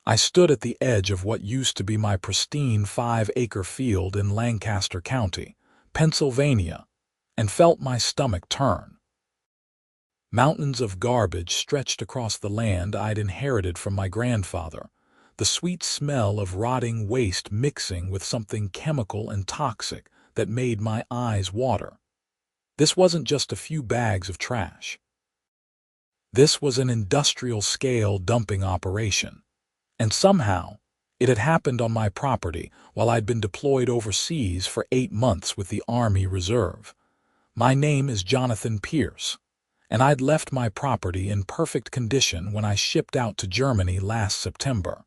I stood at the edge of what used to be my pristine 5-acre field in Lancaster County, Pennsylvania, and felt my stomach turn. Mountains of garbage stretched across the land I'd inherited from my grandfather, the sweet smell of rotting waste mixing with something chemical and toxic that made my eyes water. This wasn't just a few bags of trash. This was an industrial-scale dumping operation. And somehow, it had happened on my property while I'd been deployed overseas for 8 months with the Army Reserve. My name is Jonathan Pierce, and I'd left my property in perfect condition when I shipped out to Germany last September.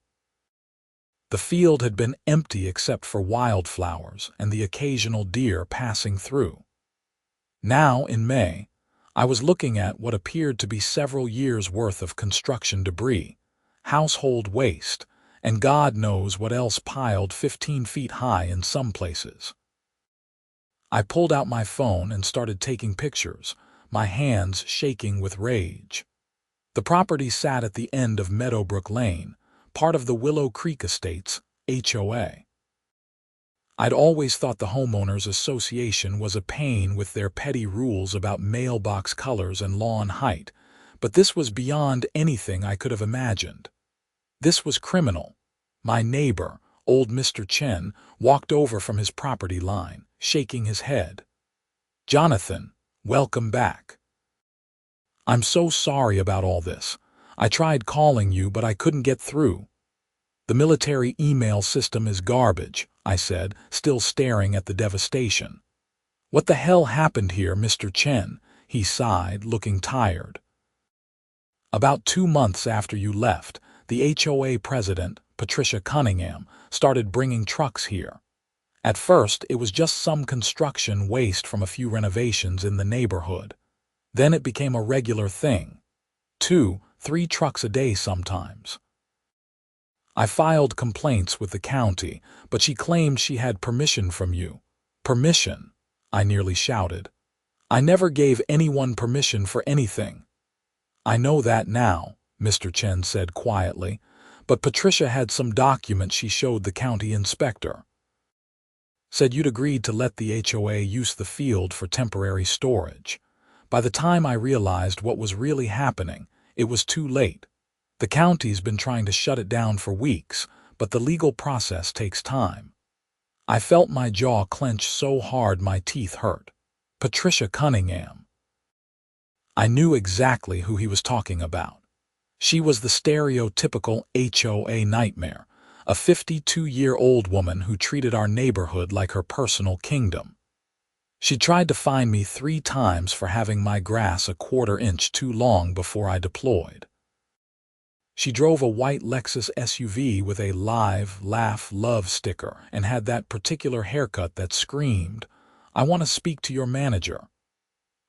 The field had been empty except for wildflowers and the occasional deer passing through. Now, in May, I was looking at what appeared to be several years' worth of construction debris, household waste, and God knows what else piled 15 feet high in some places. I pulled out my phone and started taking pictures, my hands shaking with rage. The property sat at the end of Meadowbrook Lane, part of the Willow Creek Estates, HOA. I'd always thought the homeowners association was a pain with their petty rules about mailbox colors and lawn height, but this was beyond anything I could have imagined. This was criminal. My neighbor, old Mr. Chen, walked over from his property line, shaking his head. "Jonathan, welcome back. I'm so sorry about all this. I tried calling you, but I couldn't get through." "The military email system is garbage," I said, still staring at the devastation. "What the hell happened here, Mr. Chen?" he sighed, looking tired. "About 2 months after you left, the HOA president, Patricia Cunningham, started bringing trucks here. At first, it was just some construction waste from a few renovations in the neighborhood. Then it became a regular thing. 2, 3 trucks a day sometimes. I filed complaints with the county, but she claimed she had permission from you." "Permission?" I nearly shouted. "I never gave anyone permission for anything." "I know that now," Mr. Chen said quietly, "but Patricia had some document she showed the county inspector. Said you'd agreed to let the HOA use the field for temporary storage. By the time I realized what was really happening, it was too late. The county's been trying to shut it down for weeks, but the legal process takes time." I felt my jaw clench so hard my teeth hurt. Patricia Cunningham. I knew exactly who he was talking about. She was the stereotypical HOA nightmare, a 52-year-old woman who treated our neighborhood like her personal kingdom. She tried to fine me 3 times for having my grass a 1/4 inch too long before I deployed. She drove a white Lexus SUV with a "Live, Laugh, Love" sticker and had that particular haircut that screamed, "I want to speak to your manager."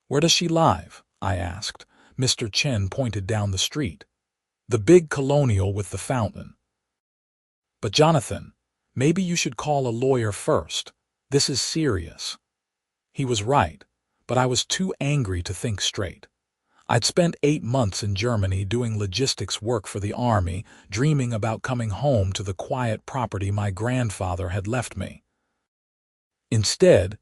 "Where does she live?" I asked. Mr. Chen pointed down the street. "The big colonial with the fountain." "But Jonathan, maybe you should call a lawyer first. This is serious." He was right, but I was too angry to think straight. I'd spent 8 months in Germany doing logistics work for the Army, dreaming about coming home to the quiet property my grandfather had left me. Instead,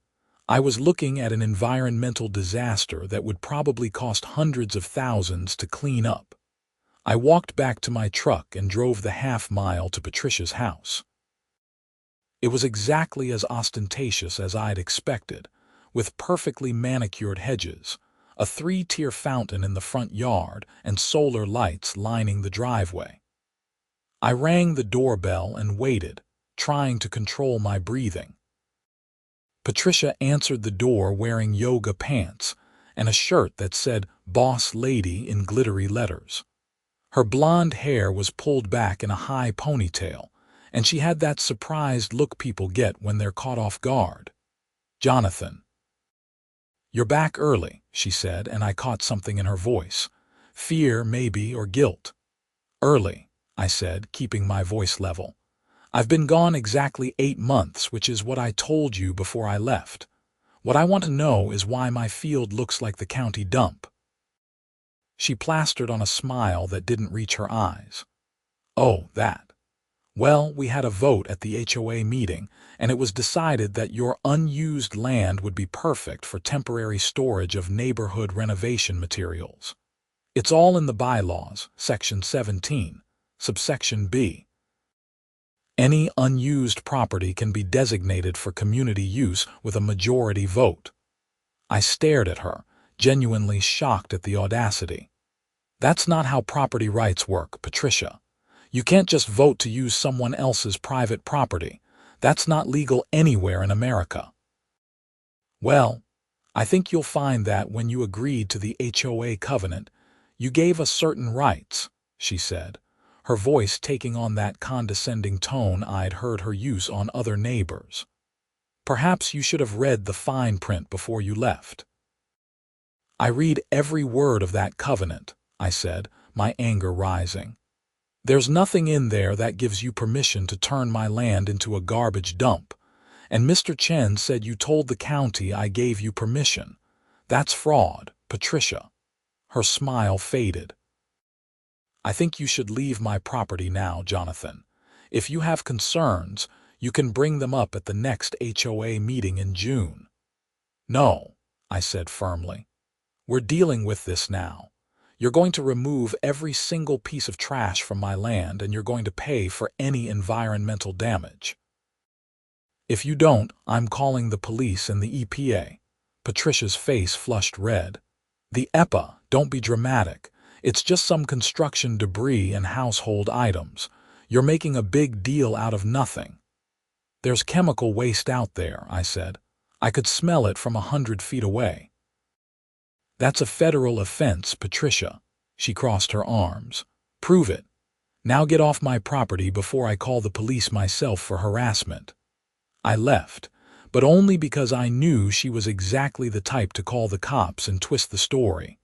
I was looking at an environmental disaster that would probably cost hundreds of thousands to clean up. I walked back to my truck and drove the half-mile to Patricia's house. It was exactly as ostentatious as I'd expected, with perfectly manicured hedges, a 3-tier fountain in the front yard, and solar lights lining the driveway. I rang the doorbell and waited, trying to control my breathing. Patricia answered the door wearing yoga pants and a shirt that said "Boss Lady" in glittery letters. Her blonde hair was pulled back in a high ponytail, and she had that surprised look people get when they're caught off guard. "Jonathan, you're back early," she said, and I caught something in her voice. Fear, maybe, or guilt. "Early," I said, keeping my voice level. "I've been gone exactly 8 months, which is what I told you before I left. What I want to know is why my field looks like the county dump." She plastered on a smile that didn't reach her eyes. "Oh, that. Well, we had a vote at the HOA meeting, and it was decided that your unused land would be perfect for temporary storage of neighborhood renovation materials. It's all in the bylaws, Section 17, subsection B. Any unused property can be designated for community use with a majority vote. I stared at her, genuinely shocked at the audacity. That's not how property rights work, Patricia. You can't just vote to use someone else's private property. That's not legal anywhere in America. Well, I think you'll find that when you agreed to the HOA covenant, you gave us certain rights, she said, her voice taking on that condescending tone I'd heard her use on other neighbors. Perhaps you should have read the fine print before you left. I read every word of that covenant, I said, my anger rising. There's nothing in there that gives you permission to turn my land into a garbage dump. And Mr. Chen said you told the county I gave you permission. That's fraud, Patricia. Her smile faded. I think you should leave my property now, Jonathan. If you have concerns, you can bring them up at the next HOA meeting in June. No, I said firmly. We're dealing with this now. You're going to remove every single piece of trash from my land, and you're going to pay for any environmental damage. If you don't, I'm calling the police and the EPA. Patricia's face flushed red. The EPA, don't be dramatic. It's just some construction debris and household items. You're making a big deal out of nothing. There's chemical waste out there, I said. I could smell it from 100 feet away. That's a federal offense, Patricia. She crossed her arms. Prove it. Now get off my property before I call the police myself for harassment. I left, but only because I knew she was exactly the type to call the cops and twist the story.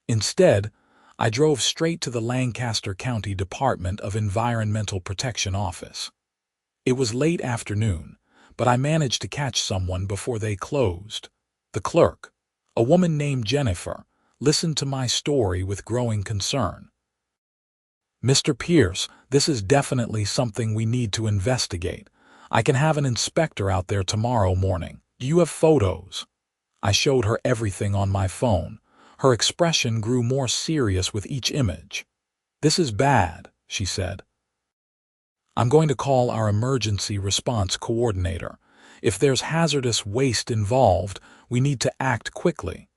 Instead, I drove straight to the Lancaster County Department of Environmental Protection office. It was late afternoon, but I managed to catch someone before they closed. The clerk, a woman named Jennifer, listened to my story with growing concern. Mr. Pierce, this is definitely something we need to investigate. I can have an inspector out there tomorrow morning. Do you have photos? I showed her everything on my phone. Her expression grew more serious with each image. This is bad, she said. I'm going to call our emergency response coordinator. If there's hazardous waste involved, we need to act quickly.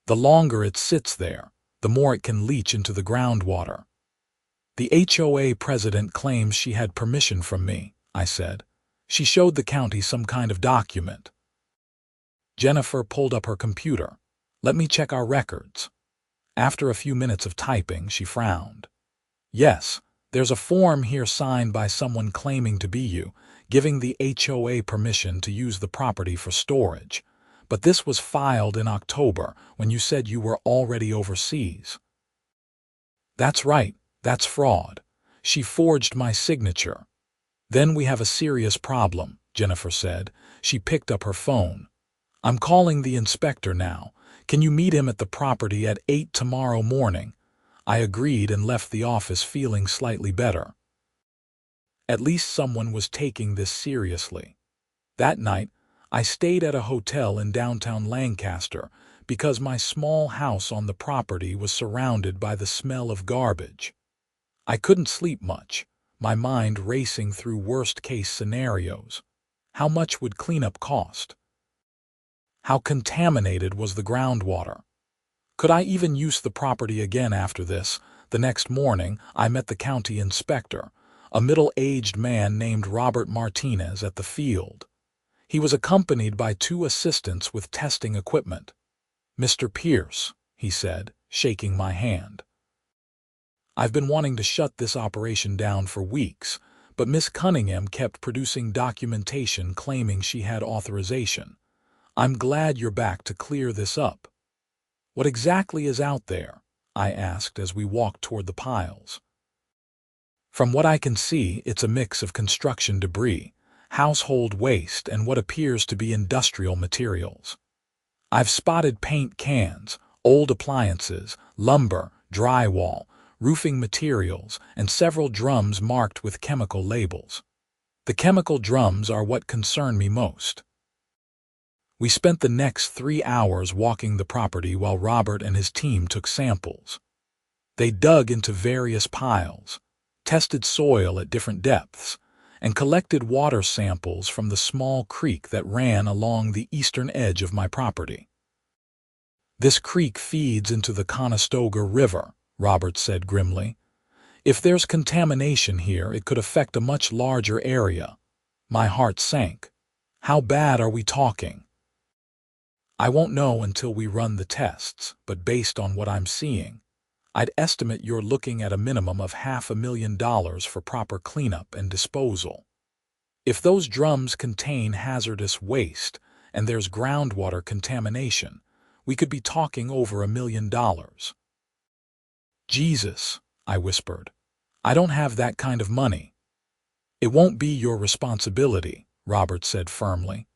The longer it sits there, the more it can leach into the groundwater. The HOA president claims she had permission from me, I said. She showed the county some kind of document. Jennifer pulled up her computer. Let me check our records. After a few minutes of typing, she frowned. Yes, there's a form here signed by someone claiming to be you, giving the HOA permission to use the property for storage. But this was filed in October when you said you were already overseas. That's right, that's fraud. She forged my signature. Then we have a serious problem, Jennifer said. She picked up her phone. I'm calling the inspector now. Can you meet him at the property at 8 tomorrow morning? I agreed and left the office feeling slightly better. At least someone was taking this seriously. That night, I stayed at a hotel in downtown Lancaster because my small house on the property was surrounded by the smell of garbage. I couldn't sleep much, my mind racing through worst-case scenarios. How much would cleanup cost? How contaminated was the groundwater? Could I even use the property again after this? The next morning, I met the county inspector, a middle-aged man named Robert Martinez, at the field. He was accompanied by 2 assistants with testing equipment. Mr. Pierce, he said, shaking my hand. I've been wanting to shut this operation down for weeks, but Miss Cunningham kept producing documentation claiming she had authorization. I'm glad you're back to clear this up. What exactly is out there? I asked as we walked toward the piles. From what I can see, it's a mix of construction debris, household waste, and what appears to be industrial materials. I've spotted paint cans, old appliances, lumber, drywall, roofing materials, and several drums marked with chemical labels. The chemical drums are what concern me most. We spent the next 3 hours walking the property while Robert and his team took samples. They dug into various piles, tested soil at different depths, and collected water samples from the small creek that ran along the eastern edge of my property. "This creek feeds into the Conestoga River," Robert said grimly. "If there's contamination here, it could affect a much larger area." My heart sank. "How bad are we talking?" "I won't know until we run the tests, but based on what I'm seeing, I'd estimate you're looking at a minimum of $500,000 for proper cleanup and disposal. If those drums contain hazardous waste and there's groundwater contamination, we could be talking over $1 million. "Jesus," I whispered. "I don't have that kind of money." "It won't be your responsibility," Robert said firmly.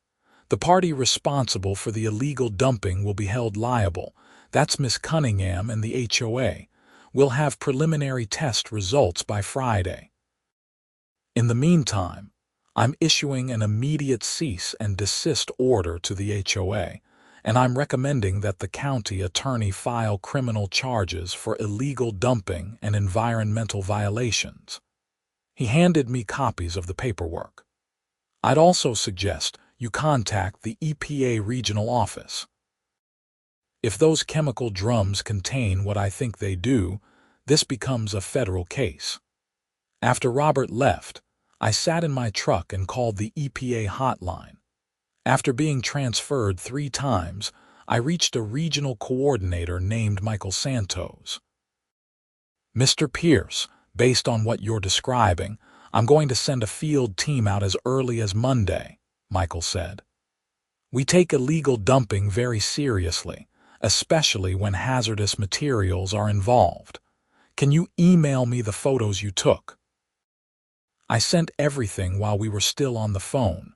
"The party responsible for the illegal dumping will be held liable. That's Miss Cunningham and the HOA. We'll have preliminary test results by Friday. In the meantime, I'm issuing an immediate cease and desist order to the HOA, and I'm recommending that the county attorney file criminal charges for illegal dumping and environmental violations." He handed me copies of the paperwork. "I'd also suggest you contact the EPA regional office. If those chemical drums contain what I think they do, this becomes a federal case." After Robert left, I sat in my truck and called the EPA hotline. After being transferred 3 times, I reached a regional coordinator named Michael Santos. "Mr. Pierce, based on what you're describing, I'm going to send a field team out as early as Monday," Michael said. "We take illegal dumping very seriously, especially when hazardous materials are involved. Can you email me the photos you took?" I sent everything while we were still on the phone.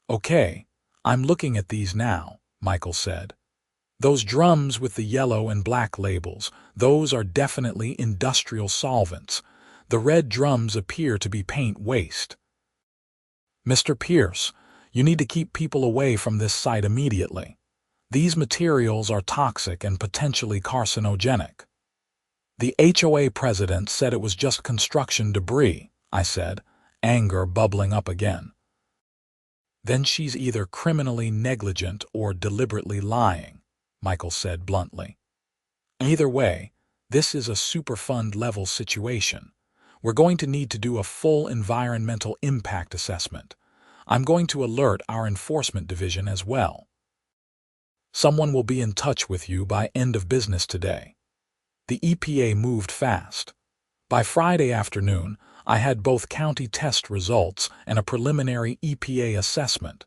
"Okay, I'm looking at these now," Michael said. "Those drums with the yellow and black labels, those are definitely industrial solvents. The red drums appear to be paint waste. Mr. Pierce, you need to keep people away from this site immediately. These materials are toxic and potentially carcinogenic." "The HOA president said it was just construction debris," I said, anger bubbling up again. "Then she's either criminally negligent or deliberately lying," Michael said bluntly. "Either way, this is a Superfund-level situation. We're going to need to do a full environmental impact assessment. I'm going to alert our enforcement division as well. Someone will be in touch with you by end of business today." The EPA moved fast. By Friday afternoon, I had both county test results and a preliminary EPA assessment.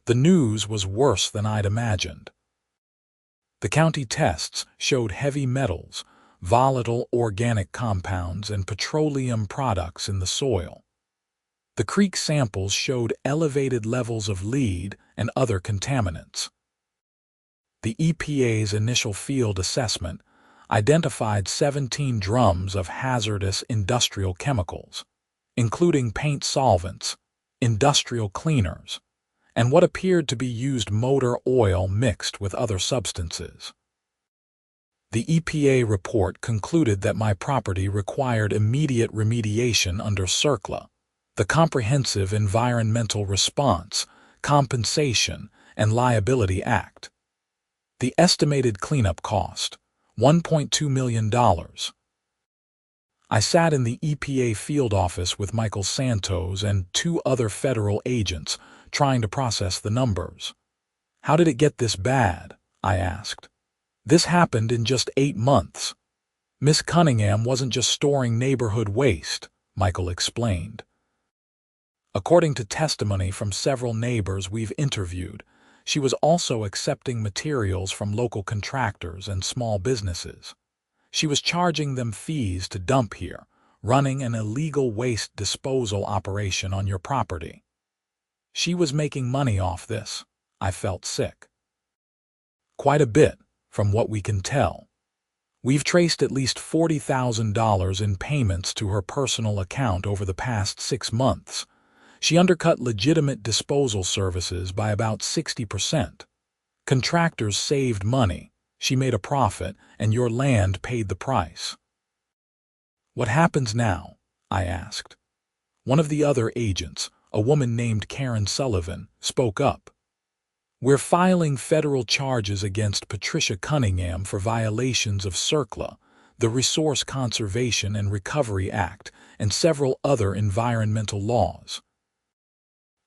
The news was worse than I'd imagined. The county tests showed heavy metals, volatile organic compounds, and petroleum products in the soil. The creek samples showed elevated levels of lead and other contaminants. The EPA's initial field assessment identified 17 drums of hazardous industrial chemicals, including paint solvents, industrial cleaners, and what appeared to be used motor oil mixed with other substances. The EPA report concluded that my property required immediate remediation under CERCLA, the Comprehensive Environmental Response, Compensation, and Liability Act. The estimated cleanup cost, $1.2 million. I sat in the EPA field office with Michael Santos and 2 other federal agents trying to process the numbers. "How did it get this bad?" I asked. "This happened in just 8 months. Miss Cunningham wasn't just storing neighborhood waste," Michael explained. "According to testimony from several neighbors we've interviewed, she was also accepting materials from local contractors and small businesses. She was charging them fees to dump here, running an illegal waste disposal operation on your property. She was making money off this." I felt sick. "Quite a bit, from what we can tell. We've traced at least $40,000 in payments to her personal account over the past 6 months. She undercut legitimate disposal services by about 60%. Contractors saved money, she made a profit, and your land paid the price. What happens now? I asked. One of the other agents, a woman named Karen Sullivan, spoke up. We're filing federal charges against Patricia Cunningham for violations of CERCLA, the Resource Conservation and Recovery Act, and several other environmental laws.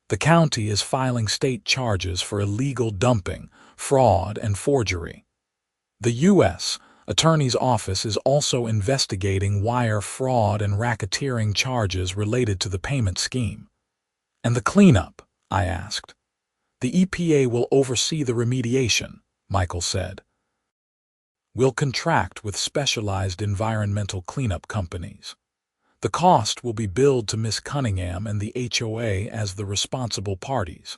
The county is filing state charges for illegal dumping, fraud, and forgery. The U.S. Attorney's Office is also investigating wire fraud and racketeering charges related to the payment scheme. And the cleanup? I asked. The EPA will oversee the remediation, Michael said. We'll contract with specialized environmental cleanup companies. The cost will be billed to Miss Cunningham and the HOA as the responsible parties.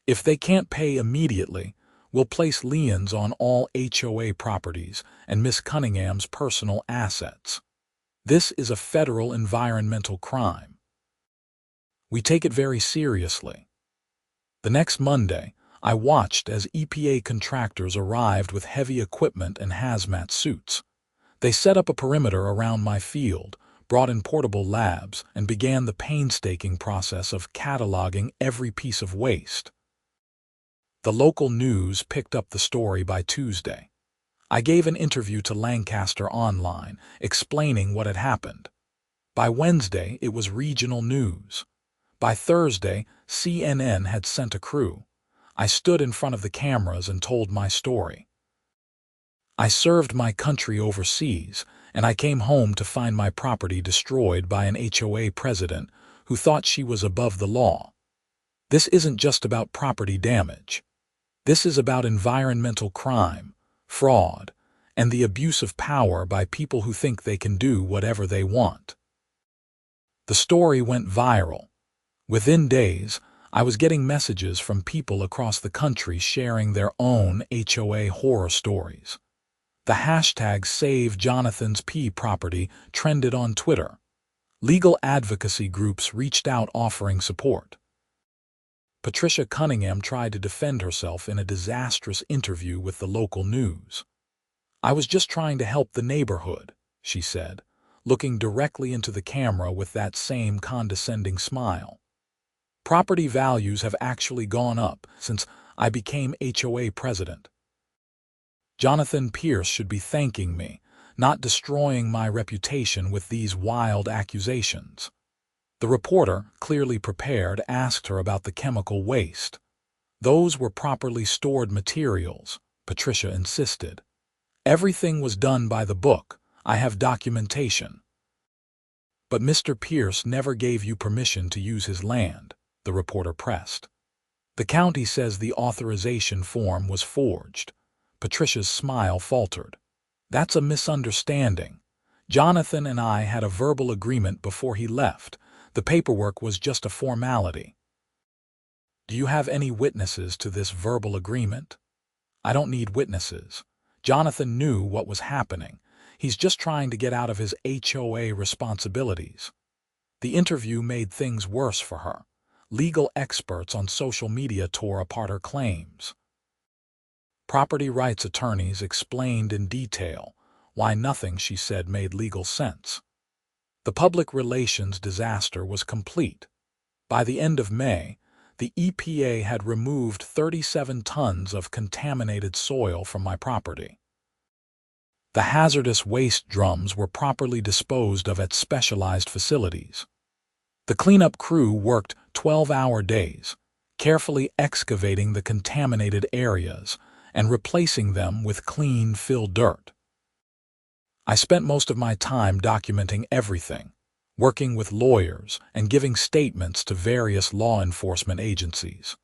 If they can't pay immediately, we'll place liens on all HOA properties and Miss Cunningham's personal assets. This is a federal environmental crime. We take it very seriously. The next Monday, I watched as EPA contractors arrived with heavy equipment and hazmat suits. They set up a perimeter around my field, brought in portable labs, and began the painstaking process of cataloging every piece of waste. The local news picked up the story by Tuesday. I gave an interview to Lancaster Online, explaining what had happened. By Wednesday, it was regional news. By Thursday, CNN had sent a crew. I stood in front of the cameras and told my story. I served my country overseas, and I came home to find my property destroyed by an HOA president who thought she was above the law. This isn't just about property damage. This is about environmental crime, fraud, and the abuse of power by people who think they can do whatever they want. The story went viral. Within days, I was getting messages from people across the country sharing their own HOA horror stories. The hashtag #SaveJonathan's Property trended on Twitter. Legal advocacy groups reached out offering support. Patricia Cunningham tried to defend herself in a disastrous interview with the local news. I was just trying to help the neighborhood, she said, looking directly into the camera with that same condescending smile. Property values have actually gone up since I became HOA president. Jonathan Pierce should be thanking me, not destroying my reputation with these wild accusations. The reporter, clearly prepared, asked her about the chemical waste. Those were properly stored materials, Patricia insisted. Everything was done by the book. I have documentation. But Mr. Pierce never gave you permission to use his land, the reporter pressed. The county says the authorization form was forged. Patricia's smile faltered. That's a misunderstanding. Jonathan and I had a verbal agreement before he left. The paperwork was just a formality. Do you have any witnesses to this verbal agreement? I don't need witnesses. Jonathan knew what was happening. He's just trying to get out of his HOA responsibilities. The interview made things worse for her. Legal experts on social media tore apart her claims. Property rights attorneys explained in detail why nothing she said made legal sense. The public relations disaster was complete. By the end of May, the EPA had removed 37 tons of contaminated soil from my property. The hazardous waste drums were properly disposed of at specialized facilities. The cleanup crew worked 12-hour days, carefully excavating the contaminated areas and replacing them with clean fill dirt. I spent most of my time documenting everything, working with lawyers and giving statements to various law enforcement agencies.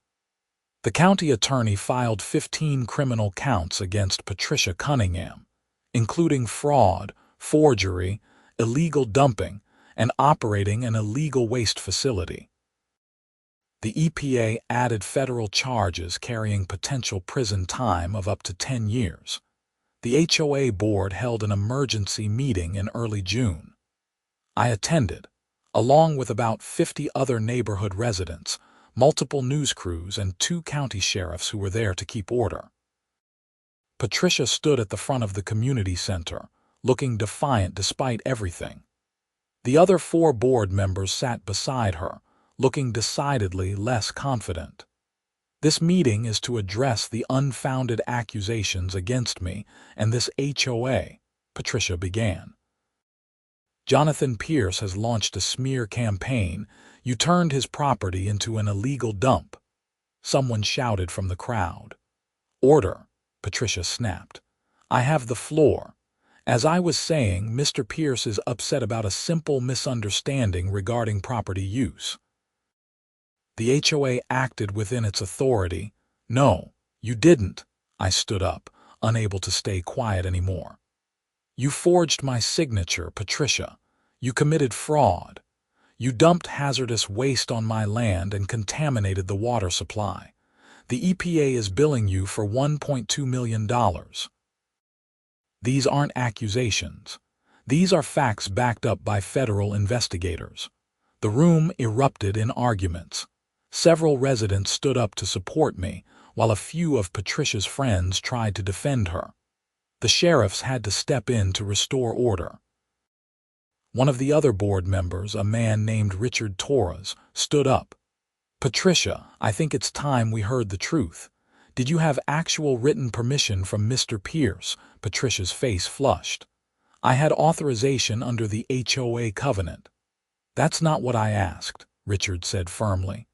The county attorney filed 15 criminal counts against Patricia Cunningham, including fraud, forgery, illegal dumping, and operating an illegal waste facility. The EPA added federal charges carrying potential prison time of up to 10 years. The HOA board held an emergency meeting in early June. I attended, along with about 50 other neighborhood residents, multiple news crews, and 2 county sheriffs who were there to keep order. Patricia stood at the front of the community center, looking defiant despite everything. The other 4 board members sat beside her, looking decidedly less confident. This meeting is to address the unfounded accusations against me and this HOA, Patricia began. Jonathan Pierce has launched a smear campaign. You turned his property into an illegal dump. Someone shouted from the crowd. Order, Patricia snapped. I have the floor. As I was saying, Mr. Pierce is upset about a simple misunderstanding regarding property use. The HOA acted within its authority. No, you didn't. I stood up, unable to stay quiet anymore. You forged my signature, Patricia. You committed fraud. You dumped hazardous waste on my land and contaminated the water supply. The EPA is billing you for $1.2 million. These aren't accusations. These are facts backed up by federal investigators. The room erupted in arguments. Several residents stood up to support me, while a few of Patricia's friends tried to defend her. The sheriffs had to step in to restore order. One of the other board members, a man named Richard Torres, stood up. Patricia, I think it's time we heard the truth. Did you have actual written permission from Mr. Pierce? Patricia's face flushed. I had authorization under the HOA covenant. That's not what I asked, Richard said firmly.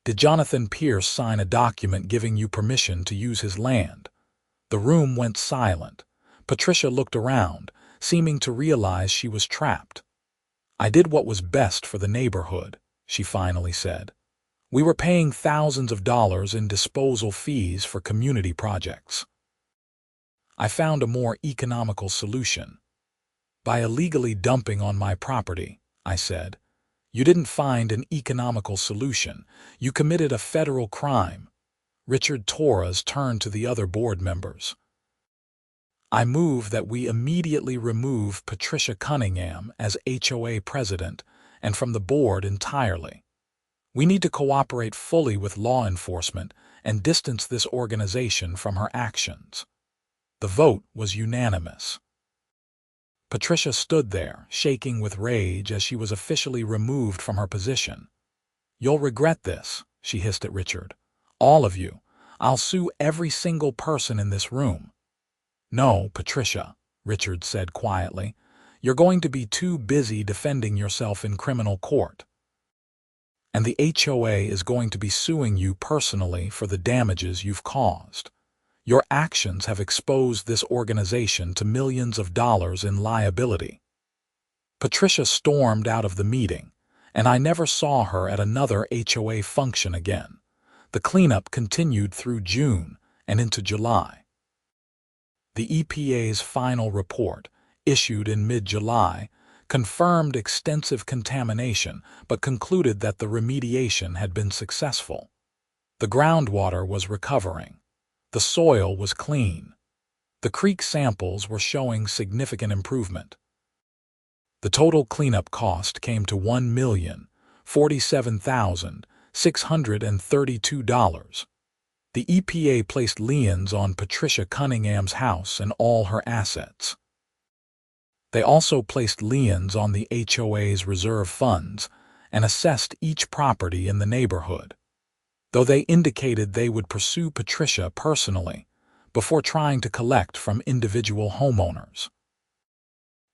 Did Jonathan Pierce sign a document giving you permission to use his land? The room went silent. Patricia looked around, seeming to realize she was trapped. I did what was best for the neighborhood, she finally said. We were paying thousands of dollars in disposal fees for community projects. I found a more economical solution. By illegally dumping on my property, I said. You didn't find an economical solution. You committed a federal crime. Richard Torres turned to the other board members. I move that we immediately remove Patricia Cunningham as HOA president and from the board entirely. We need to cooperate fully with law enforcement and distance this organization from her actions. The vote was unanimous. Patricia stood there, shaking with rage as she was officially removed from her position. You'll regret this, she hissed at Richard. All of you. I'll sue every single person in this room. No, Patricia, Richard said quietly. You're going to be too busy defending yourself in criminal court. And the HOA is going to be suing you personally for the damages you've caused. Your actions have exposed this organization to millions of dollars in liability. Patricia stormed out of the meeting, and I never saw her at another HOA function again. The cleanup continued through June and into July. The EPA's final report, issued in mid-July, confirmed extensive contamination but concluded that the remediation had been successful. The groundwater was recovering. The soil was clean. The creek samples were showing significant improvement. The total cleanup cost came to $1,047,632. The EPA placed liens on Patricia Cunningham's house and all her assets. They also placed liens on the HOA's reserve funds and assessed each property in the neighborhood, though they indicated they would pursue Patricia personally before trying to collect from individual homeowners.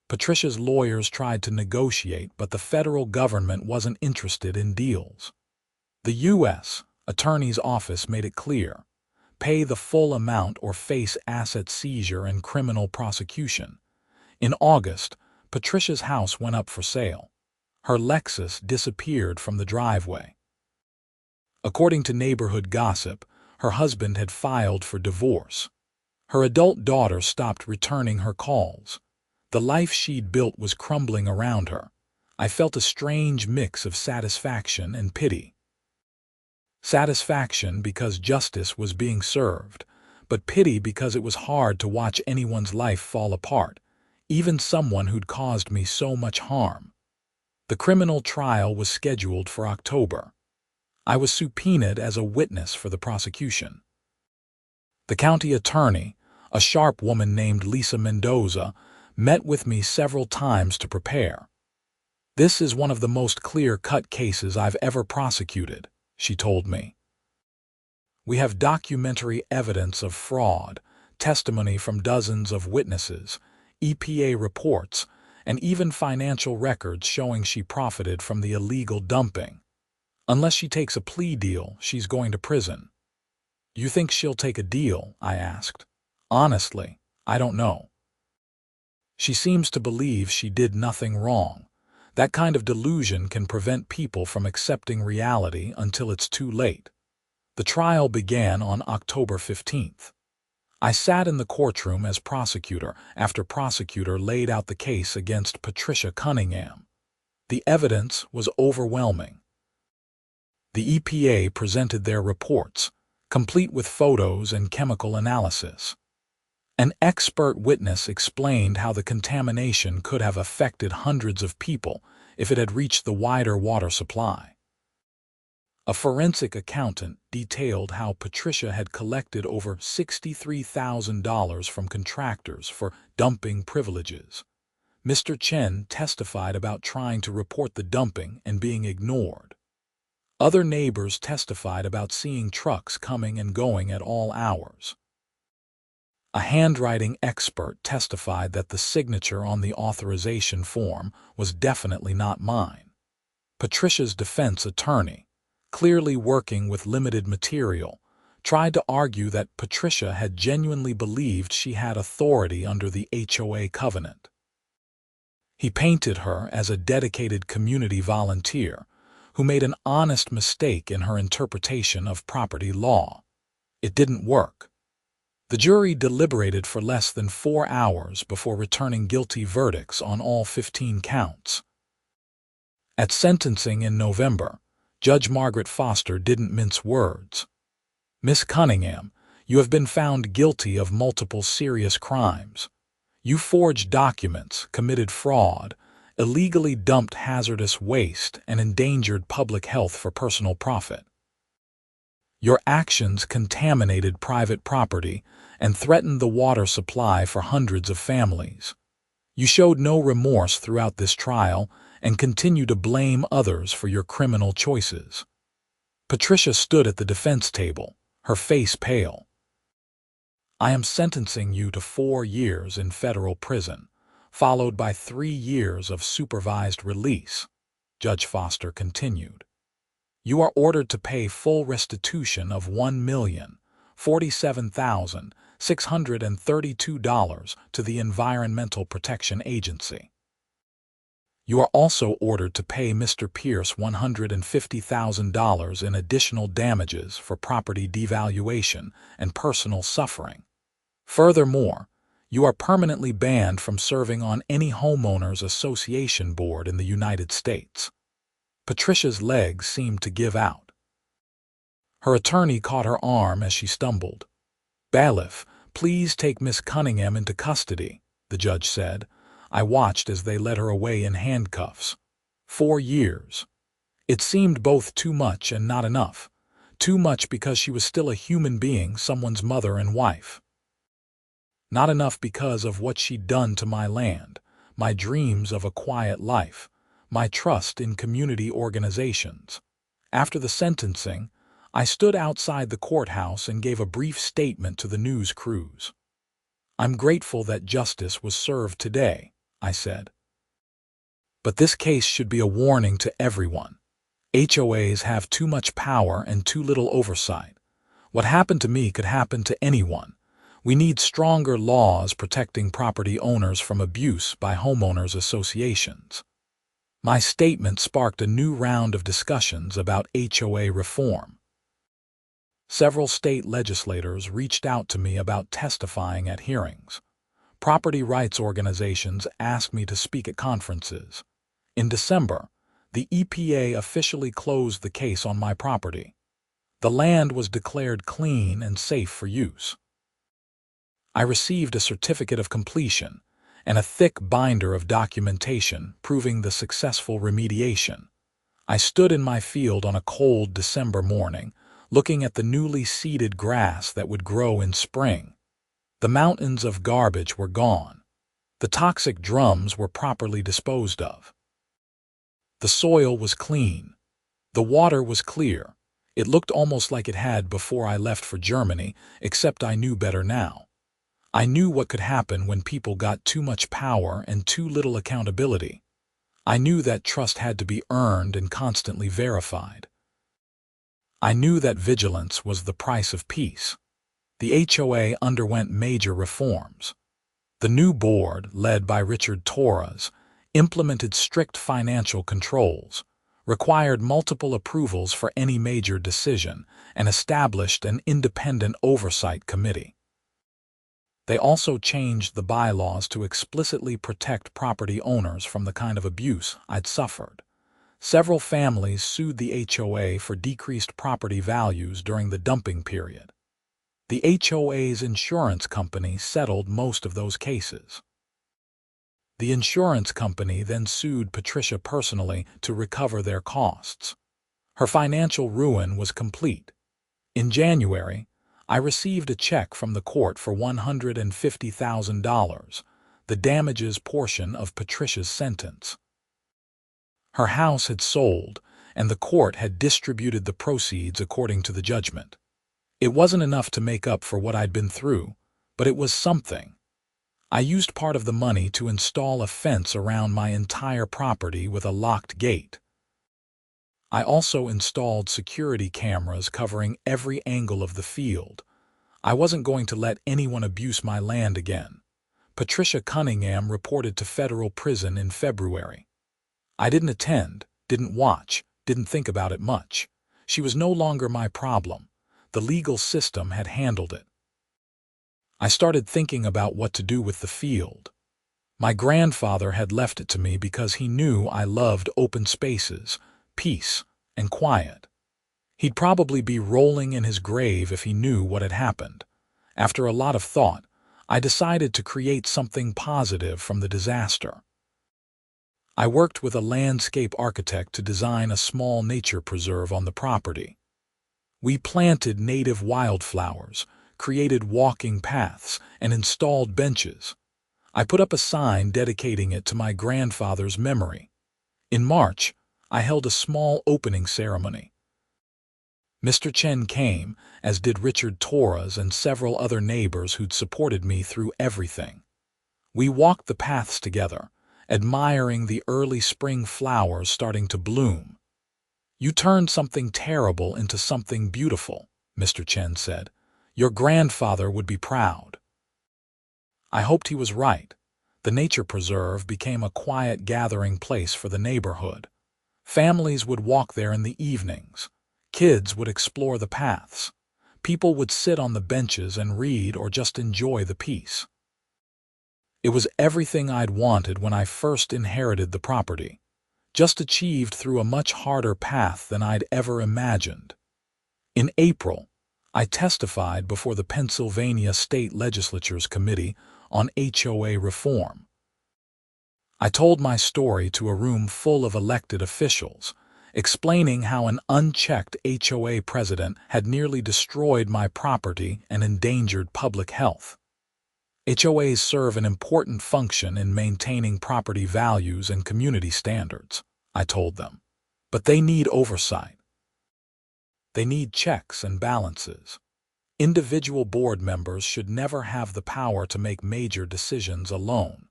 Patricia's lawyers tried to negotiate, but the federal government wasn't interested in deals. The U.S. Attorney's Office made it clear, pay the full amount or face asset seizure and criminal prosecution. In August, Patricia's house went up for sale. Her Lexus disappeared from the driveway. According to neighborhood gossip, her husband had filed for divorce. Her adult daughter stopped returning her calls. The life she'd built was crumbling around her. I felt a strange mix of satisfaction and pity. Satisfaction because justice was being served, but pity because it was hard to watch anyone's life fall apart, even someone who'd caused me so much harm. The criminal trial was scheduled for October. I was subpoenaed as a witness for the prosecution. The county attorney, a sharp woman named Lisa Mendoza, met with me several times to prepare. "This is one of the most clear-cut cases I've ever prosecuted," she told me. "We have documentary evidence of fraud, testimony from dozens of witnesses, EPA reports, and even financial records showing she profited from the illegal dumping. Unless she takes a plea deal, she's going to prison." "You think she'll take a deal?" I asked. "Honestly, I don't know. She seems to believe she did nothing wrong. That kind of delusion can prevent people from accepting reality until it's too late." The trial began on October 15th. I sat in the courtroom as prosecutor after prosecutor laid out the case against Patricia Cunningham. The evidence was overwhelming. The EPA presented their reports, complete with photos and chemical analysis. An expert witness explained how the contamination could have affected hundreds of people if it had reached the wider water supply. A forensic accountant detailed how Patricia had collected over $63,000 from contractors for dumping privileges. Mr. Chen testified about trying to report the dumping and being ignored. Other neighbors testified about seeing trucks coming and going at all hours. A handwriting expert testified that the signature on the authorization form was definitely not mine. Patricia's defense attorney, clearly working with limited material, tried to argue that Patricia had genuinely believed she had authority under the HOA covenant. He painted her as a dedicated community volunteer who made an honest mistake in her interpretation of property law. It didn't work. The jury deliberated for less than 4 hours before returning guilty verdicts on all 15 counts. At sentencing in November, Judge Margaret Foster didn't mince words. "Miss Cunningham, you have been found guilty of multiple serious crimes. You forged documents, committed fraud, illegally dumped hazardous waste, and endangered public health for personal profit. Your actions contaminated private property and threatened the water supply for hundreds of families. You showed no remorse throughout this trial and continue to blame others for your criminal choices." Patricia stood at the defense table, her face pale. "I am sentencing you to 4 years in federal prison, followed by 3 years of supervised release," Judge Foster continued. "You are ordered to pay full restitution of $1,047,632 to the Environmental Protection Agency. You are also ordered to pay Mr. Pierce $150,000 in additional damages for property devaluation and personal suffering. Furthermore, you are permanently banned from serving on any homeowners association board in the United States." Patricia's legs seemed to give out. Her attorney caught her arm as she stumbled. "Bailiff, please take Miss Cunningham into custody," the judge said. I watched as they led her away in handcuffs. 4 years. It seemed both too much and not enough. Too much because she was still a human being, someone's mother and wife. Not enough because of what she'd done to my land, my dreams of a quiet life, my trust in community organizations. After the sentencing, I stood outside the courthouse and gave a brief statement to the news crews. "I'm grateful that justice was served today," I said. "But this case should be a warning to everyone. HOAs have too much power and too little oversight. What happened to me could happen to anyone. We need stronger laws protecting property owners from abuse by homeowners associations." My statement sparked a new round of discussions about HOA reform. Several state legislators reached out to me about testifying at hearings. Property rights organizations asked me to speak at conferences. In December, the EPA officially closed the case on my property. The land was declared clean and safe for use. I received a certificate of completion and a thick binder of documentation proving the successful remediation. I stood in my field on a cold December morning, looking at the newly seeded grass that would grow in spring. The mountains of garbage were gone. The toxic drums were properly disposed of. The soil was clean. The water was clear. It looked almost like it had before I left for Germany, except I knew better now. I knew what could happen when people got too much power and too little accountability. I knew that trust had to be earned and constantly verified. I knew that vigilance was the price of peace. The HOA underwent major reforms. The new board, led by Richard Torres, implemented strict financial controls, required multiple approvals for any major decision, and established an independent oversight committee. They also changed the bylaws to explicitly protect property owners from the kind of abuse I'd suffered. Several families sued the HOA for decreased property values during the dumping period. The HOA's insurance company settled most of those cases. The insurance company then sued Patricia personally to recover their costs. Her financial ruin was complete. In January, I received a check from the court for $150,000, the damages portion of Patricia's sentence. Her house had sold, and the court had distributed the proceeds according to the judgment. It wasn't enough to make up for what I'd been through, but it was something. I used part of the money to install a fence around my entire property with a locked gate. I also installed security cameras covering every angle of the field. I wasn't going to let anyone abuse my land again. Patricia Cunningham reported to federal prison in February. I didn't attend, didn't watch, didn't think about it much. She was no longer my problem. The legal system had handled it. I started thinking about what to do with the field. My grandfather had left it to me because he knew I loved open spaces, peace, and quiet. He'd probably be rolling in his grave if he knew what had happened. After a lot of thought, I decided to create something positive from the disaster. I worked with a landscape architect to design a small nature preserve on the property. We planted native wildflowers, created walking paths, and installed benches. I put up a sign dedicating it to my grandfather's memory. In March, I held a small opening ceremony. Mr. Chen came, as did Richard Torres and several other neighbors who'd supported me through everything. We walked the paths together, admiring the early spring flowers starting to bloom. "You turned something terrible into something beautiful," Mr. Chen said. "Your grandfather would be proud." I hoped he was right. The nature preserve became a quiet gathering place for the neighborhood. Families would walk there in the evenings. Kids would explore the paths. People would sit on the benches and read or just enjoy the peace. It was everything I'd wanted when I first inherited the property, just achieved through a much harder path than I'd ever imagined. In April, I testified before the Pennsylvania State Legislature's Committee on HOA Reform. I told my story to a room full of elected officials, explaining how an unchecked HOA president had nearly destroyed my property and endangered public health. HOAs serve an important function in maintaining property values and community standards, I told them, but they need oversight. They need checks and balances. Individual board members should never have the power to make major decisions alone.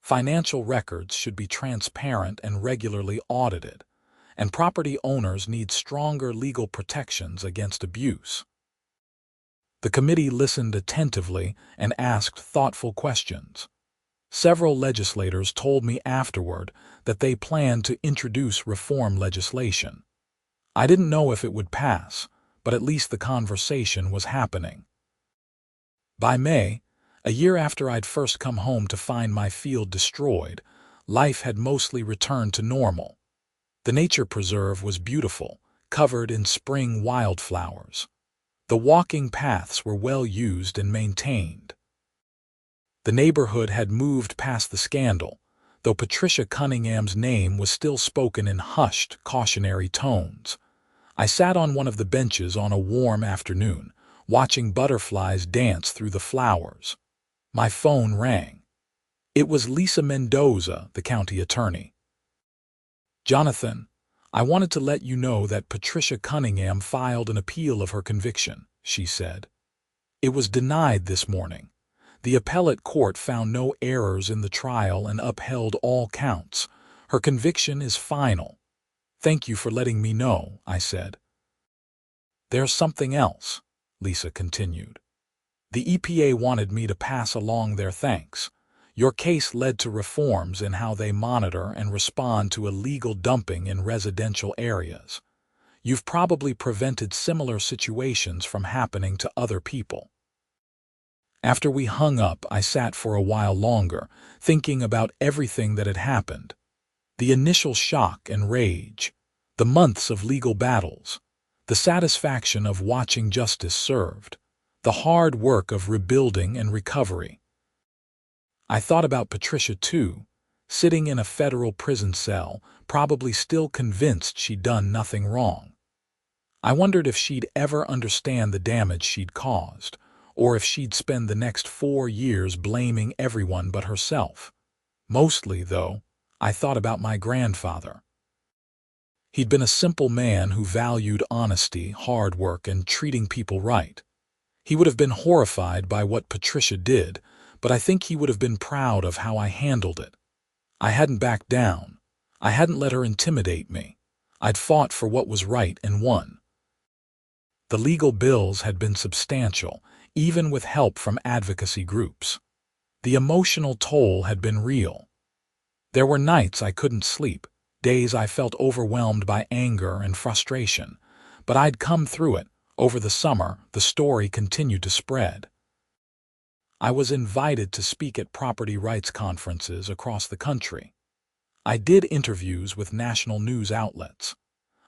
Financial records should be transparent and regularly audited, and property owners need stronger legal protections against abuse. The committee listened attentively and asked thoughtful questions. Several legislators told me afterward that they planned to introduce reform legislation. I didn't know if it would pass, but at least the conversation was happening. By May, a year after I'd first come home to find my field destroyed, life had mostly returned to normal. The nature preserve was beautiful, covered in spring wildflowers. The walking paths were well used and maintained. The neighborhood had moved past the scandal, though Patricia Cunningham's name was still spoken in hushed, cautionary tones. I sat on one of the benches on a warm afternoon, watching butterflies dance through the flowers. My phone rang. It was Lisa Mendoza, the county attorney. "Jonathan, I wanted to let you know that Patricia Cunningham filed an appeal of her conviction," she said. "It was denied this morning. The appellate court found no errors in the trial and upheld all counts. Her conviction is final." "Thank you for letting me know," I said. "There's something else," Lisa continued. "The EPA wanted me to pass along their thanks. Your case led to reforms in how they monitor and respond to illegal dumping in residential areas. You've probably prevented similar situations from happening to other people." After we hung up, I sat for a while longer, thinking about everything that had happened. The initial shock and rage, the months of legal battles, the satisfaction of watching justice served, the hard work of rebuilding and recovery. I thought about Patricia too, sitting in a federal prison cell, probably still convinced she'd done nothing wrong. I wondered if she'd ever understand the damage she'd caused, or if she'd spend the next 4 years blaming everyone but herself. Mostly, though, I thought about my grandfather. He'd been a simple man who valued honesty, hard work, and treating people right. He would have been horrified by what Patricia did, but I think he would have been proud of how I handled it. I hadn't backed down. I hadn't let her intimidate me. I'd fought for what was right and won. The legal bills had been substantial, even with help from advocacy groups. The emotional toll had been real. There were nights I couldn't sleep, days I felt overwhelmed by anger and frustration, but I'd come through it. Over the summer, the story continued to spread. I was invited to speak at property rights conferences across the country. I did interviews with national news outlets.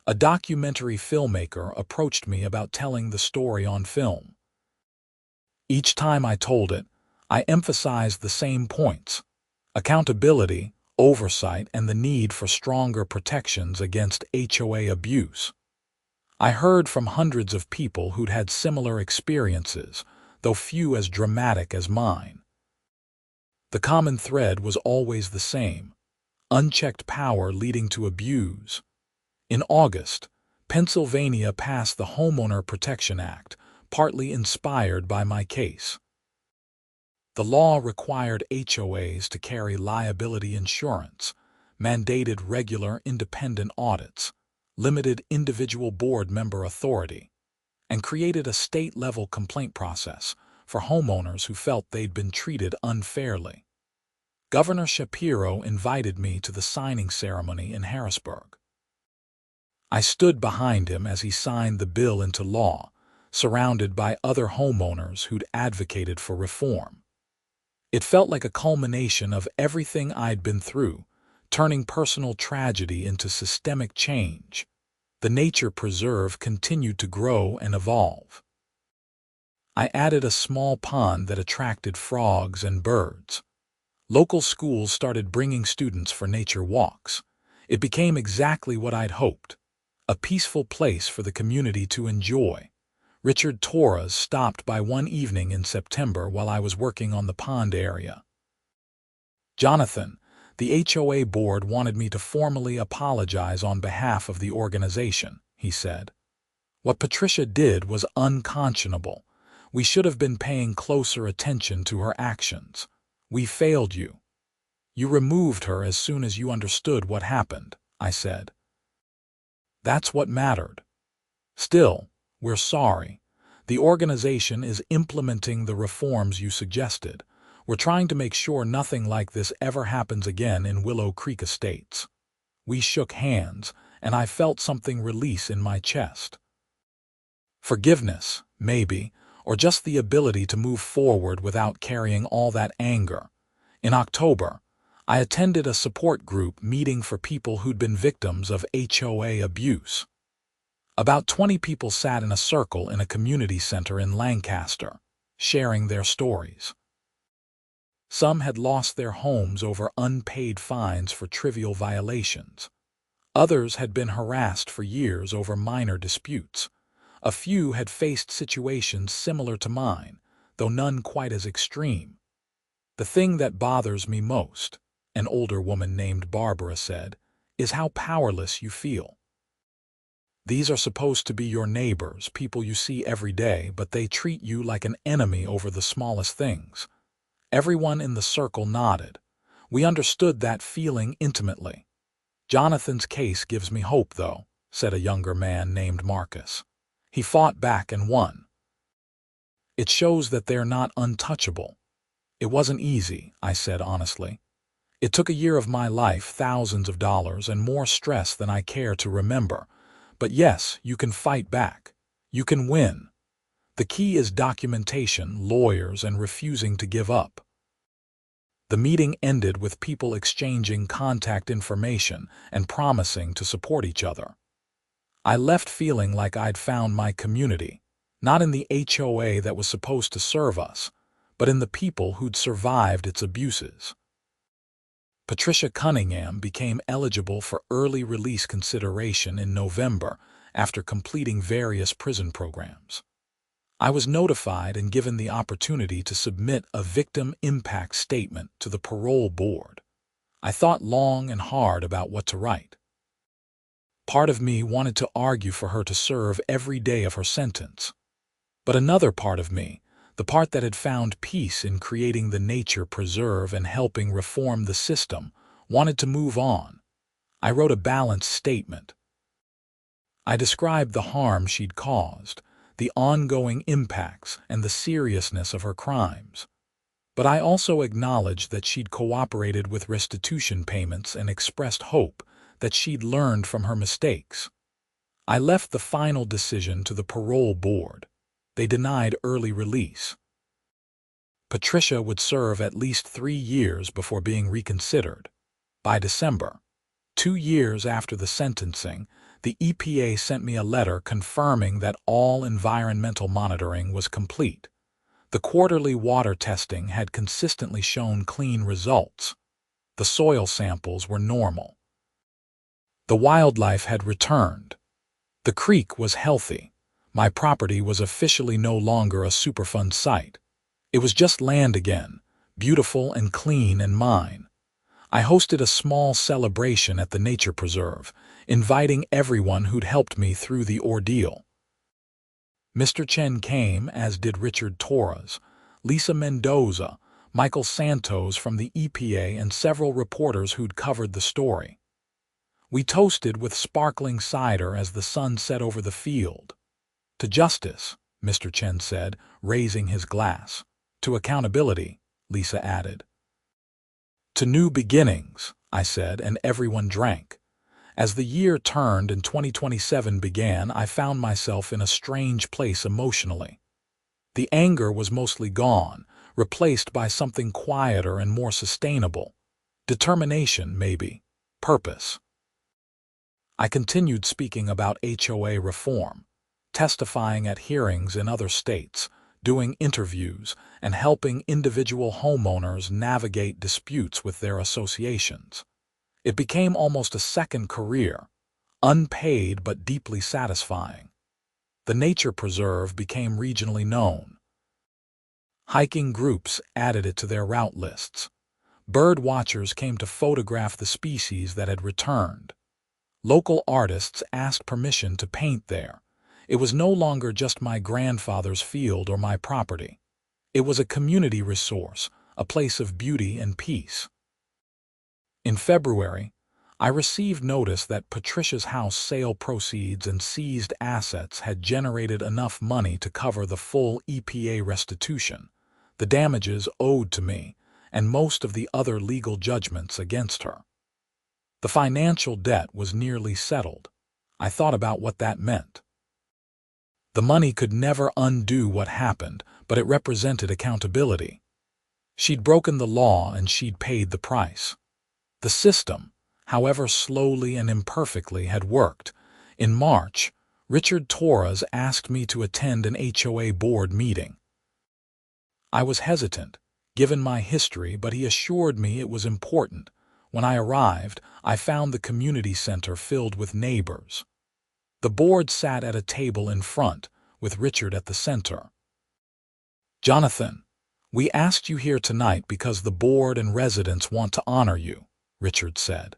A documentary filmmaker approached me about telling the story on film. Each time I told it, I emphasized the same points: accountability, oversight, and the need for stronger protections against HOA abuse. I heard from hundreds of people who'd had similar experiences, though few as dramatic as mine. The common thread was always the same: unchecked power leading to abuse. In August, Pennsylvania passed the Homeowner Protection Act, partly inspired by my case. The law required HOAs to carry liability insurance, mandated regular independent audits, limited individual board member authority, and created a state-level complaint process for homeowners who felt they'd been treated unfairly. Governor Shapiro invited me to the signing ceremony in Harrisburg. I stood behind him as he signed the bill into law, surrounded by other homeowners who'd advocated for reform. It felt like a culmination of everything I'd been through, turning personal tragedy into systemic change. The nature preserve continued to grow and evolve. I added a small pond that attracted frogs and birds. Local schools started bringing students for nature walks. It became exactly what I'd hoped: a peaceful place for the community to enjoy. Richard Torres stopped by one evening in September while I was working on the pond area. "Jonathan, the HOA board wanted me to formally apologize on behalf of the organization," he said. "What Patricia did was unconscionable. We should have been paying closer attention to her actions. We failed you. You removed her as soon as you understood what happened," I said. "That's what mattered. Still, we're sorry. The organization is implementing the reforms you suggested. We're trying to make sure nothing like this ever happens again in Willow Creek Estates." We shook hands, and I felt something release in my chest. Forgiveness, maybe, or just the ability to move forward without carrying all that anger. In October, I attended a support group meeting for people who'd been victims of HOA abuse. About 20 people sat in a circle in a community center in Lancaster, sharing their stories. Some had lost their homes over unpaid fines for trivial violations. Others had been harassed for years over minor disputes. A few had faced situations similar to mine, though none quite as extreme. "The thing that bothers me most," an older woman named Barbara said, "is how powerless you feel. These are supposed to be your neighbors, people you see every day, but they treat you like an enemy over the smallest things." Everyone in the circle nodded. We understood that feeling intimately. "Jonathan's case gives me hope, though," said a younger man named Marcus. "He fought back and won. It shows that they're not untouchable." "It wasn't easy," I said honestly. "It took a year of my life, thousands of dollars, and more stress than I care to remember. But yes, you can fight back. You can win. The key is documentation, lawyers, and refusing to give up." The meeting ended with people exchanging contact information and promising to support each other. I left feeling like I'd found my community, not in the HOA that was supposed to serve us, but in the people who'd survived its abuses. Patricia Cunningham became eligible for early release consideration in November after completing various prison programs. I was notified and given the opportunity to submit a victim impact statement to the parole board. I thought long and hard about what to write. Part of me wanted to argue for her to serve every day of her sentence. But another part of me, the part that had found peace in creating the nature preserve and helping reform the system, wanted to move on. I wrote a balanced statement. I described the harm she'd caused, the ongoing impacts, and the seriousness of her crimes. But I also acknowledged that she'd cooperated with restitution payments and expressed hope that she'd learned from her mistakes. I left the final decision to the parole board. They denied early release. Patricia would serve at least 3 years before being reconsidered. By December, 2 years after the sentencing, the EPA sent me a letter confirming that all environmental monitoring was complete. The quarterly water testing had consistently shown clean results. The soil samples were normal. The wildlife had returned. The creek was healthy. My property was officially no longer a Superfund site. It was just land again, beautiful and clean and mine. I hosted a small celebration at the nature preserve, inviting everyone who'd helped me through the ordeal. Mr. Chen came, as did Richard Torres, Lisa Mendoza, Michael Santos from the EPA, and several reporters who'd covered the story. We toasted with sparkling cider as the sun set over the field. "To justice," Mr. Chen said, raising his glass. "To accountability," Lisa added. "To new beginnings," I said, and everyone drank. As the year turned and 2027 began, I found myself in a strange place emotionally. The anger was mostly gone, replaced by something quieter and more sustainable. Determination, maybe. Purpose. I continued speaking about HOA reform, testifying at hearings in other states, doing interviews, and helping individual homeowners navigate disputes with their associations. It became almost a second career, unpaid but deeply satisfying. The nature preserve became regionally known. Hiking groups added it to their route lists. Bird watchers came to photograph the species that had returned. Local artists asked permission to paint there. It was no longer just my grandfather's field or my property. It was a community resource, a place of beauty and peace. In February, I received notice that Patricia's house sale proceeds and seized assets had generated enough money to cover the full EPA restitution, the damages owed to me, and most of the other legal judgments against her. The financial debt was nearly settled. I thought about what that meant. The money could never undo what happened, but it represented accountability. She'd broken the law and she'd paid the price. The system, however slowly and imperfectly, had worked. In March, Richard Torres asked me to attend an HOA board meeting. I was hesitant, given my history, but he assured me it was important. When I arrived, I found the community center filled with neighbors. The board sat at a table in front, with Richard at the center. "Jonathan, we asked you here tonight because the board and residents want to honor you," Richard said.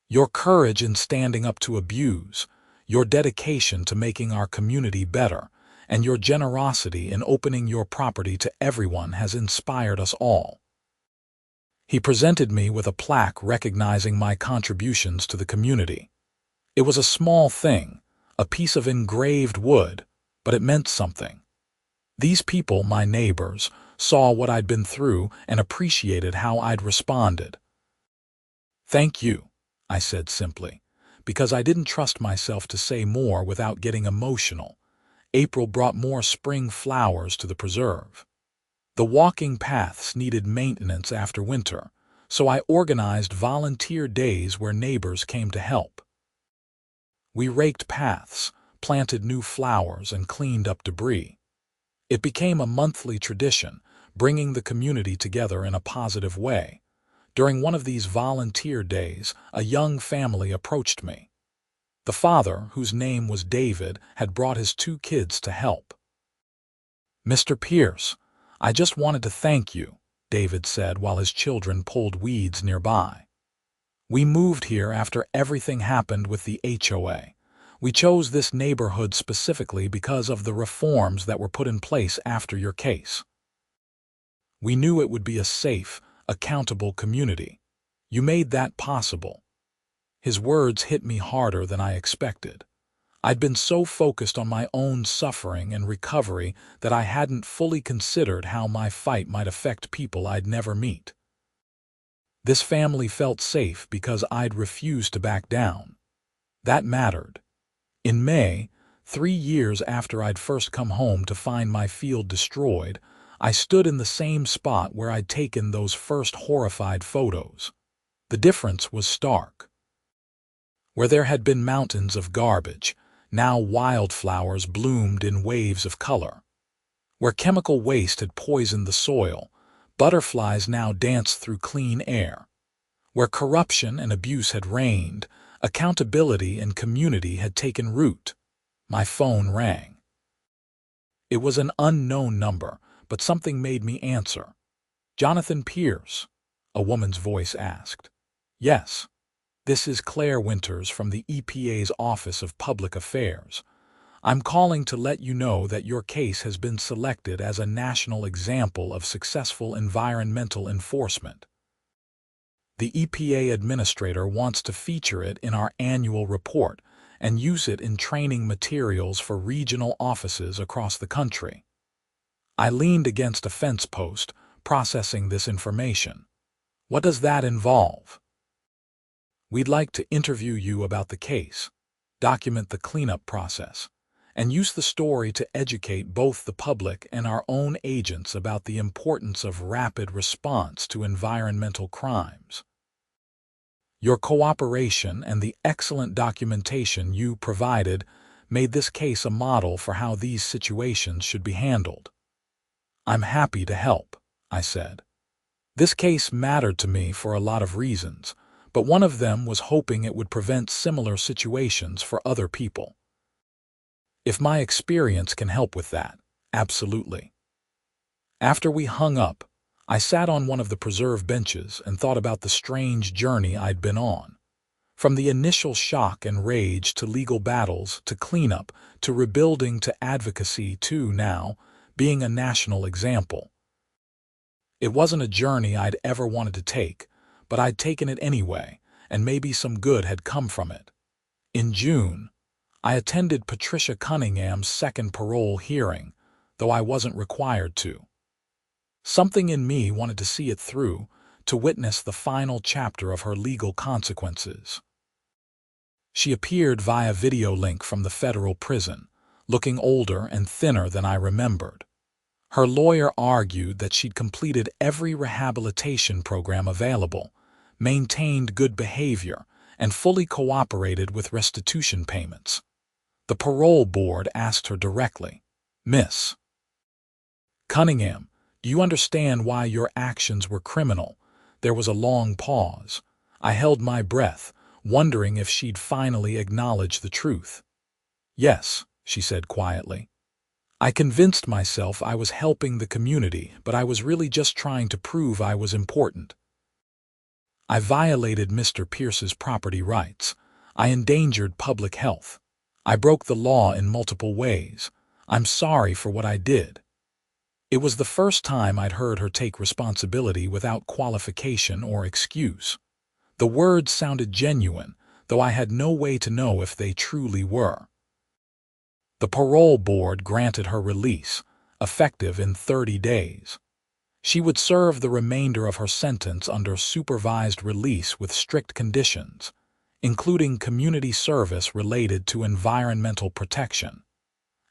"Your courage in standing up to abuse, your dedication to making our community better, and your generosity in opening your property to everyone has inspired us all." He presented me with a plaque recognizing my contributions to the community. It was a small thing, a piece of engraved wood, but it meant something. These people, my neighbors, saw what I'd been through and appreciated how I'd responded. "Thank you," I said simply, because I didn't trust myself to say more without getting emotional. April brought more spring flowers to the preserve. The walking paths needed maintenance after winter, so I organized volunteer days where neighbors came to help. We raked paths, planted new flowers, and cleaned up debris. It became a monthly tradition, bringing the community together in a positive way. During one of these volunteer days, a young family approached me. The father, whose name was David, had brought his 2 kids to help. "Mr. Pierce, I just wanted to thank you," David said while his children pulled weeds nearby. "We moved here after everything happened with the HOA. We chose this neighborhood specifically because of the reforms that were put in place after your case. We knew it would be a safe, accountable community. You made that possible." His words hit me harder than I expected. I'd been so focused on my own suffering and recovery that I hadn't fully considered how my fight might affect people I'd never meet. This family felt safe because I'd refused to back down. That mattered. In May, 3 years after I'd first come home to find my field destroyed, I stood in the same spot where I'd taken those first horrified photos. The difference was stark. Where there had been mountains of garbage, now wildflowers bloomed in waves of color. Where chemical waste had poisoned the soil, butterflies now danced through clean air. Where corruption and abuse had reigned, accountability and community had taken root. My phone rang. It was an unknown number, but something made me answer. "Jonathan Pierce?" a woman's voice asked. "Yes. This is Claire Winters from the EPA's Office of Public Affairs. I'm calling to let you know that your case has been selected as a national example of successful environmental enforcement. The EPA administrator wants to feature it in our annual report and use it in training materials for regional offices across the country." I leaned against a fence post, processing this information. "What does that involve?" "We'd like to interview you about the case, document the cleanup process, and use the story to educate both the public and our own agents about the importance of rapid response to environmental crimes. Your cooperation and the excellent documentation you provided made this case a model for how these situations should be handled." "I'm happy to help," I said. This case mattered to me for a lot of reasons, but one of them was hoping it would prevent similar situations for other people. If my experience can help with that, absolutely. After we hung up, I sat on one of the preserve benches and thought about the strange journey I'd been on. From the initial shock and rage to legal battles to cleanup to rebuilding to advocacy to now being a national example. It wasn't a journey I'd ever wanted to take, but I'd taken it anyway, and maybe some good had come from it. In June, I attended Patricia Cunningham's second parole hearing, though I wasn't required to. Something in me wanted to see it through, to witness the final chapter of her legal consequences. She appeared via video link from the federal prison, looking older and thinner than I remembered. Her lawyer argued that she'd completed every rehabilitation program available, maintained good behavior, and fully cooperated with restitution payments. The parole board asked her directly, "Miss Cunningham, Do you understand why your actions were criminal?" There was a long pause. I held my breath, wondering if she'd finally acknowledge the truth. "Yes," she said quietly. "I convinced myself I was helping the community, but I was really just trying to prove I was important. I violated Mr. Pierce's property rights. I endangered public health. I broke the law in multiple ways. I'm sorry for what I did." It was the first time I'd heard her take responsibility without qualification or excuse. The words sounded genuine, though I had no way to know if they truly were. The parole board granted her release, effective in 30 days. She would serve the remainder of her sentence under supervised release with strict conditions, including community service related to environmental protection.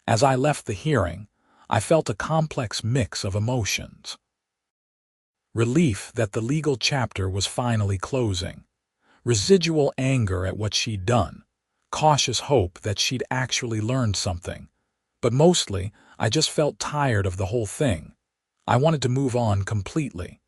As I left the hearing, I felt a complex mix of emotions. Relief that the legal chapter was finally closing, residual anger at what she'd done, cautious hope that she'd actually learned something, but mostly I just felt tired of the whole thing. I wanted to move on completely.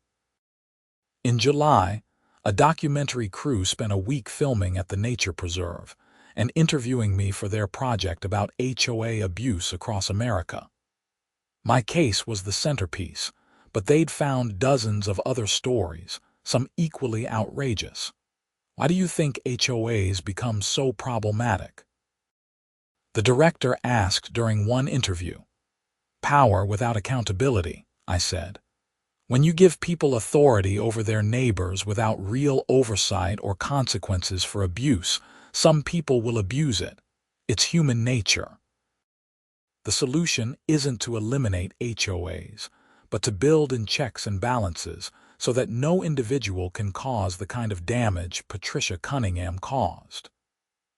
In July, a documentary crew spent a week filming at the nature preserve and interviewing me for their project about HOA abuse across America. My case was the centerpiece, but they'd found dozens of other stories, some equally outrageous. Why do you think HOAs become so problematic? The director asked during one interview. "Power without accountability," I said. "When you give people authority over their neighbors without real oversight or consequences for abuse, some people will abuse it. It's human nature." The solution isn't to eliminate HOAs, but to build in checks and balances so that no individual can cause the kind of damage Patricia Cunningham caused.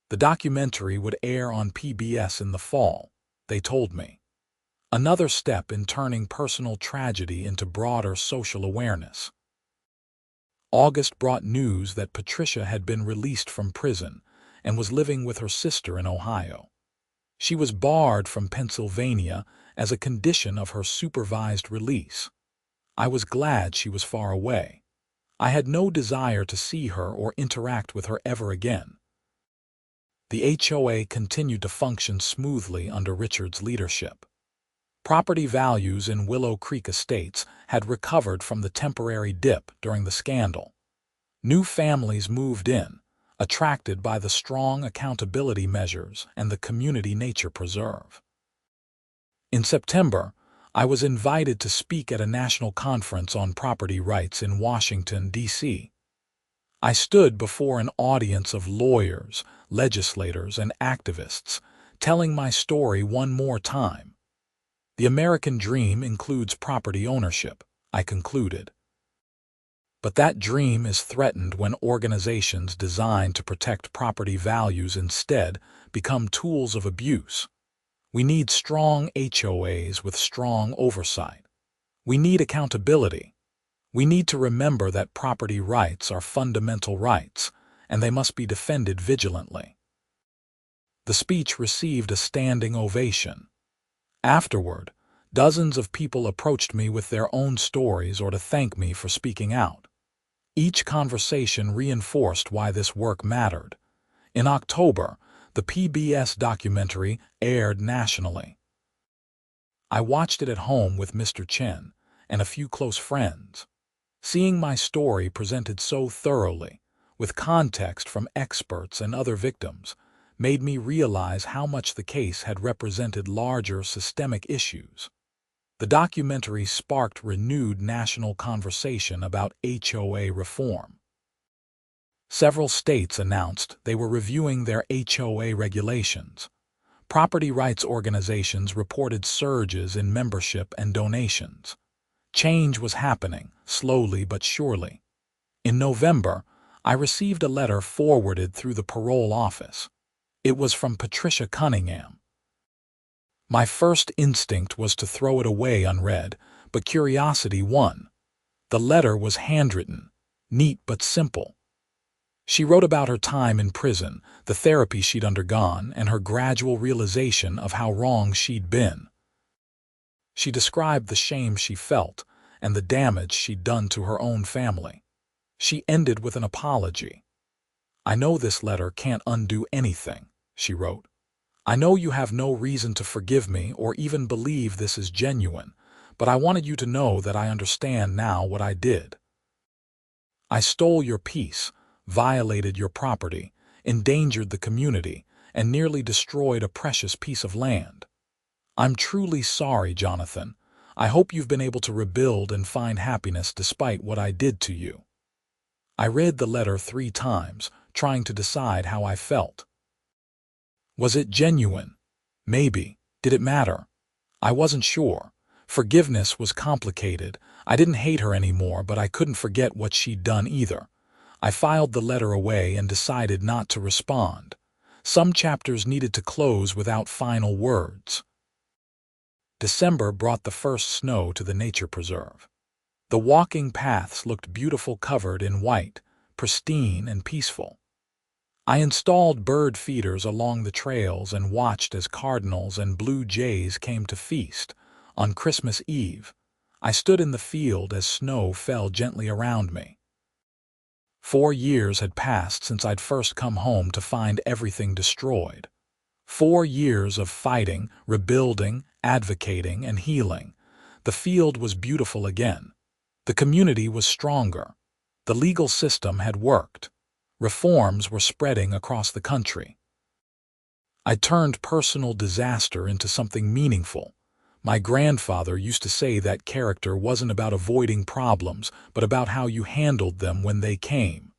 The documentary would air on PBS in the fall, they told me. Another step in turning personal tragedy into broader social awareness. August brought news that Patricia had been released from prison and was living with her sister in Ohio. She was barred from Pennsylvania as a condition of her supervised release. I was glad she was far away. I had no desire to see her or interact with her ever again. The HOA continued to function smoothly under Richard's leadership. Property values in Willow Creek Estates had recovered from the temporary dip during the scandal. New families moved in, attracted by the strong accountability measures and the community nature preserve. In September, I was invited to speak at a national conference on property rights in Washington, D.C. I stood before an audience of lawyers, legislators, and activists, telling my story one more time. The American dream includes property ownership, I concluded. But that dream is threatened when organizations designed to protect property values instead become tools of abuse. We need strong HOAs with strong oversight. We need accountability. We need to remember that property rights are fundamental rights, and they must be defended vigilantly. The speech received a standing ovation. Afterward, dozens of people approached me with their own stories or to thank me for speaking out. Each conversation reinforced why this work mattered. In October, the PBS documentary aired nationally. I watched it at home with Mr. Chen and a few close friends. Seeing my story presented so thoroughly, with context from experts and other victims, made me realize how much the case had represented larger systemic issues. The documentary sparked renewed national conversation about HOA reform. Several states announced they were reviewing their HOA regulations. Property rights organizations reported surges in membership and donations. Change was happening, slowly but surely. In November, I received a letter forwarded through the parole office. It was from Patricia Cunningham. My first instinct was to throw it away unread, but curiosity won. The letter was handwritten, neat but simple. She wrote about her time in prison, the therapy she'd undergone, and her gradual realization of how wrong she'd been. She described the shame she felt, and the damage she'd done to her own family. She ended with an apology. "I know this letter can't undo anything," she wrote. "I know you have no reason to forgive me or even believe this is genuine, but I wanted you to know that I understand now what I did. I stole your peace, violated your property, endangered the community, and nearly destroyed a precious piece of land. I'm truly sorry, Jonathan. I hope you've been able to rebuild and find happiness despite what I did to you." I read the letter 3 times, trying to decide how I felt. Was it genuine? Maybe. Did it matter? I wasn't sure. Forgiveness was complicated. I didn't hate her anymore, but I couldn't forget what she'd done either. I filed the letter away and decided not to respond. Some chapters needed to close without final words. December brought the first snow to the nature preserve. The walking paths looked beautiful, covered in white, pristine and peaceful. I installed bird feeders along the trails and watched as cardinals and blue jays came to feast. On Christmas Eve, I stood in the field as snow fell gently around me. 4 years had passed since I'd first come home to find everything destroyed. 4 years of fighting, rebuilding, advocating, and healing. The field was beautiful again. The community was stronger. The legal system had worked. Reforms were spreading across the country. I turned personal disaster into something meaningful. My grandfather used to say that character wasn't about avoiding problems, but about how you handled them when they came.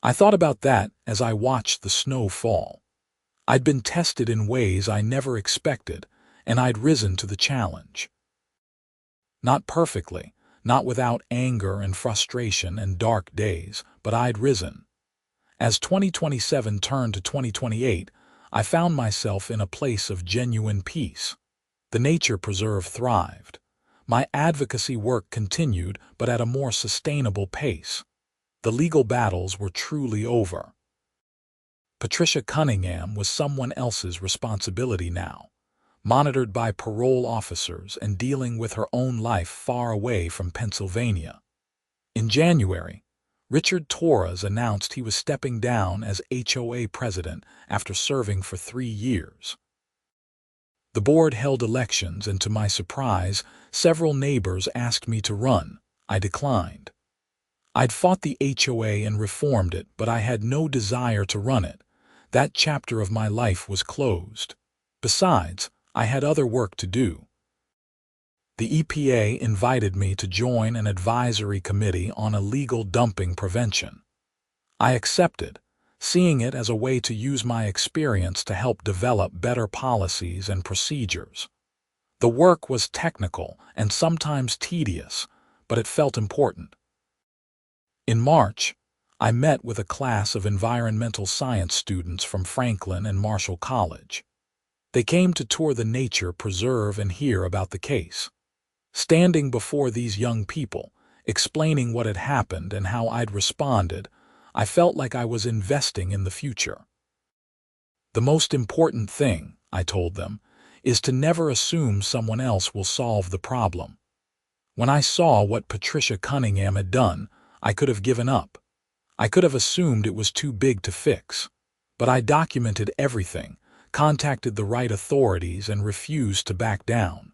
I thought about that as I watched the snow fall. I'd been tested in ways I never expected, and I'd risen to the challenge. Not perfectly, not without anger and frustration and dark days, but I'd risen. As 2027 turned to 2028, I found myself in a place of genuine peace. The nature preserve thrived. My advocacy work continued, but at a more sustainable pace. The legal battles were truly over. Patricia Cunningham was someone else's responsibility now, monitored by parole officers and dealing with her own life far away from Pennsylvania. In January, Richard Torres announced he was stepping down as HOA president after serving for 3 years. The board held elections, and to my surprise, several neighbors asked me to run. I declined. I'd fought the HOA and reformed it, but I had no desire to run it. That chapter of my life was closed. Besides, I had other work to do. The EPA invited me to join an advisory committee on illegal dumping prevention. I accepted, seeing it as a way to use my experience to help develop better policies and procedures. The work was technical and sometimes tedious, but it felt important. In March, I met with a class of environmental science students from Franklin and Marshall College. They came to tour the nature preserve and hear about the case. Standing before these young people, explaining what had happened and how I'd responded, I felt like I was investing in the future. The most important thing, I told them, is to never assume someone else will solve the problem. When I saw what Patricia Cunningham had done, I could have given up. I could have assumed it was too big to fix. But I documented everything, contacted the right authorities, and refused to back down.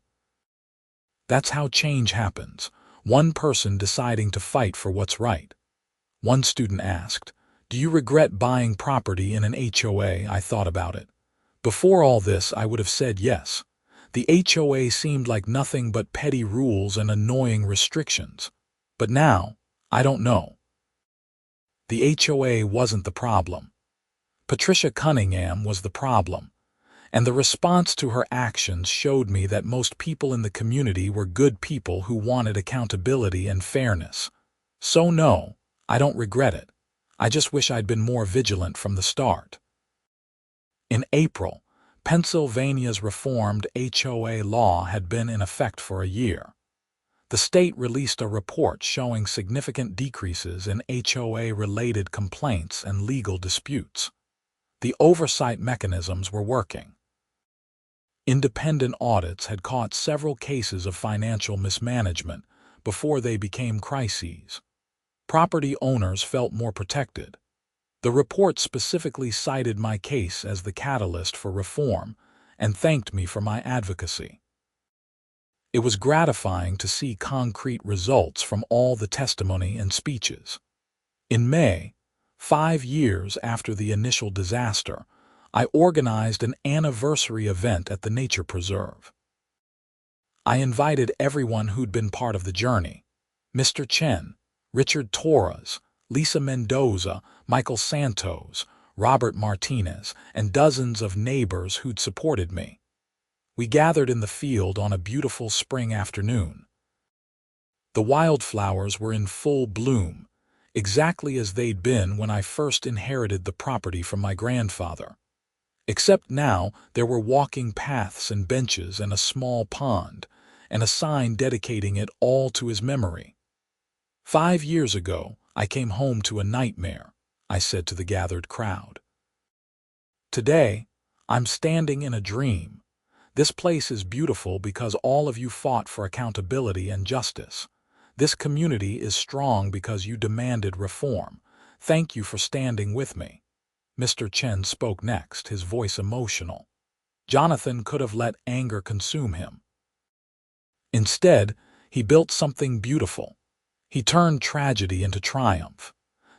That's how change happens, one person deciding to fight for what's right. One student asked, "Do you regret buying property in an HOA?" I thought about it. Before all this, I would have said yes. The HOA seemed like nothing but petty rules and annoying restrictions. But now, I don't know. The HOA wasn't the problem. Patricia Cunningham was the problem. And the response to her actions showed me that most people in the community were good people who wanted accountability and fairness. So no, I don't regret it. I just wish I'd been more vigilant from the start. In April, Pennsylvania's reformed HOA law had been in effect for a year. The state released a report showing significant decreases in HOA-related complaints and legal disputes. The oversight mechanisms were working. Independent audits had caught several cases of financial mismanagement, before they became crises. Property owners felt more protected. The report specifically cited my case as the catalyst for reform and thanked me for my advocacy. It was gratifying to see concrete results from all the testimony and speeches. In May, 5 years after the initial disaster, I organized an anniversary event at the nature preserve. I invited everyone who'd been part of the journey: Mr. Chen, Richard Torres, Lisa Mendoza, Michael Santos, Robert Martinez, and dozens of neighbors who'd supported me. We gathered in the field on a beautiful spring afternoon. The wildflowers were in full bloom, exactly as they'd been when I first inherited the property from my grandfather. Except now there were walking paths and benches and a small pond, and a sign dedicating it all to his memory. 5 years ago, I came home to a nightmare, I said to the gathered crowd. Today, I'm standing in a dream. This place is beautiful because all of you fought for accountability and justice. This community is strong because you demanded reform. Thank you for standing with me. Mr. Chen spoke next, his voice emotional. Jonathan could have let anger consume him. Instead, he built something beautiful. He turned tragedy into triumph.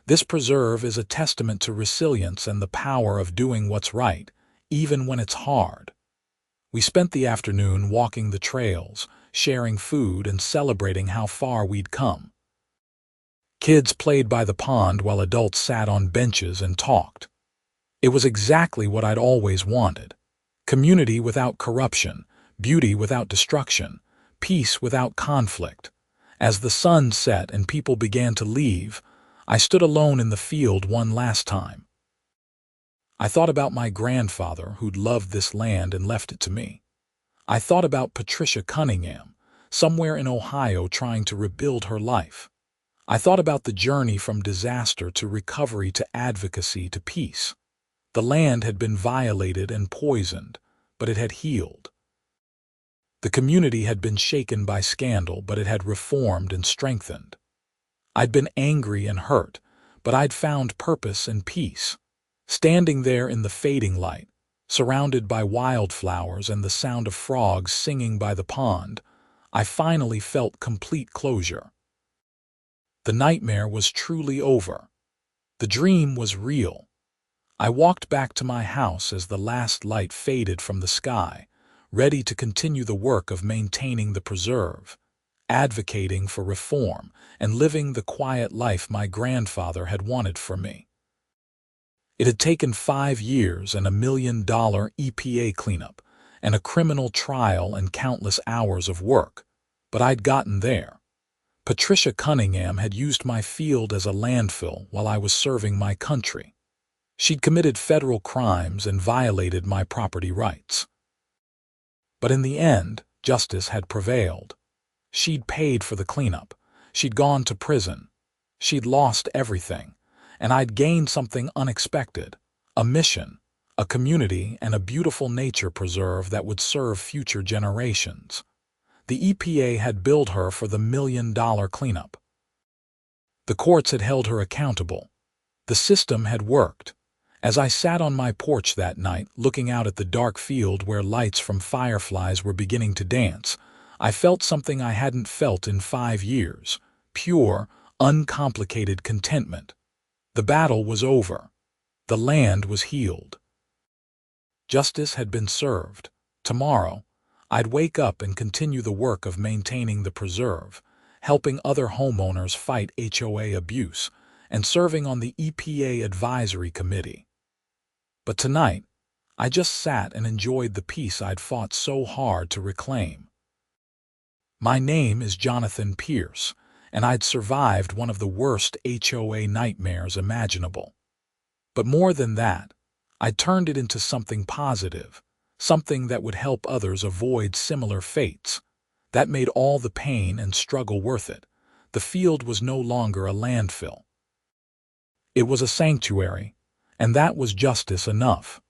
This preserve is a testament to resilience and the power of doing what's right, even when it's hard. We spent the afternoon walking the trails, sharing food and celebrating how far we'd come. Kids played by the pond while adults sat on benches and talked. It was exactly what I'd always wanted: community without corruption, beauty without destruction, peace without conflict. As the sun set and people began to leave, I stood alone in the field one last time. I thought about my grandfather who'd loved this land and left it to me. I thought about Patricia Cunningham, somewhere in Ohio trying to rebuild her life. I thought about the journey from disaster to recovery to advocacy to peace. The land had been violated and poisoned, but it had healed. The community had been shaken by scandal, but it had reformed and strengthened. I'd been angry and hurt, but I'd found purpose and peace. Standing there in the fading light, surrounded by wildflowers and the sound of frogs singing by the pond, I finally felt complete closure. The nightmare was truly over. The dream was real. I walked back to my house as the last light faded from the sky, ready to continue the work of maintaining the preserve, advocating for reform, and living the quiet life my grandfather had wanted for me. It had taken 5 years and $1 million EPA cleanup, and a criminal trial and countless hours of work, but I'd gotten there. Patricia Cunningham had used my field as a landfill while I was serving my country. She'd committed federal crimes and violated my property rights. But in the end, justice had prevailed. She'd paid for the cleanup. She'd gone to prison. She'd lost everything. And I'd gained something unexpected: a mission, a community, and a beautiful nature preserve that would serve future generations. The EPA had billed her for the $1 million cleanup. The courts had held her accountable. The system had worked. As I sat on my porch that night, looking out at the dark field where lights from fireflies were beginning to dance, I felt something I hadn't felt in 5 years: pure, uncomplicated contentment. The battle was over. The land was healed. Justice had been served. Tomorrow, I'd wake up and continue the work of maintaining the preserve, helping other homeowners fight HOA abuse, and serving on the EPA Advisory Committee. But tonight, I just sat and enjoyed the peace I'd fought so hard to reclaim. My name is Jonathan Pierce, and I'd survived one of the worst HOA nightmares imaginable. But more than that, I'd turned it into something positive, something that would help others avoid similar fates. That made all the pain and struggle worth it. The field was no longer a landfill. It was a sanctuary, and that was justice enough.